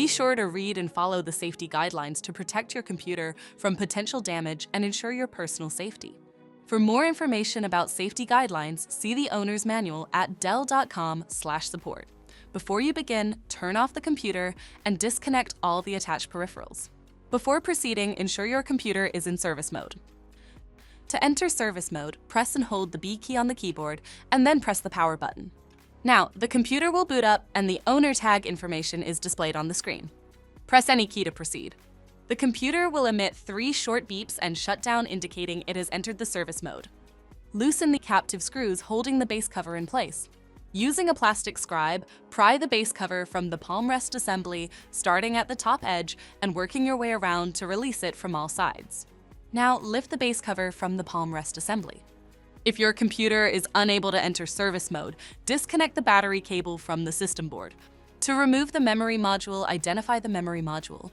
Be sure to read and follow the safety guidelines to protect your computer from potential damage and ensure your personal safety. For more information about safety guidelines, see the owner's manual at dell.com/support. Before you begin, turn off the computer and disconnect all the attached peripherals. Before proceeding, ensure your computer is in service mode. To enter service mode, press and hold the B key on the keyboard and then press the power button. Now, the computer will boot up and the owner tag information is displayed on the screen. Press any key to proceed. The computer will emit 3 short beeps and shut down, indicating it has entered the service mode. Loosen the captive screws holding the base cover in place. Using a plastic scribe, pry the base cover from the palm rest assembly, starting at the top edge and working your way around to release it from all sides. Now, lift the base cover from the palm rest assembly. If your computer is unable to enter service mode, disconnect the battery cable from the system board. To remove the memory module, identify the memory module.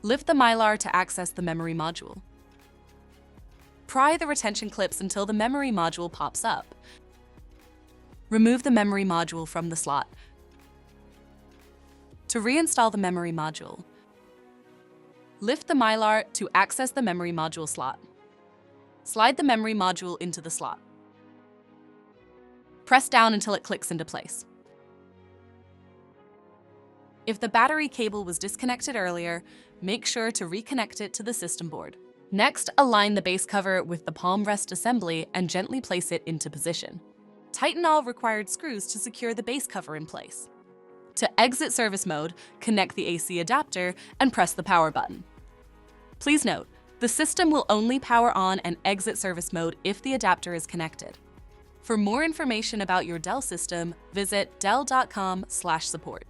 Lift the mylar to access the memory module. Pry the retention clips until the memory module pops up. Remove the memory module from the slot. To reinstall the memory module, lift the mylar to access the memory module slot. Slide the memory module into the slot. Press down until it clicks into place. If the battery cable was disconnected earlier, make sure to reconnect it to the system board. Next, align the base cover with the palm rest assembly and gently place it into position. Tighten all required screws to secure the base cover in place. To exit service mode, connect the AC adapter and press the power button. Please note, the system will only power on and exit service mode if the adapter is connected. For more information about your Dell system, visit dell.com/support.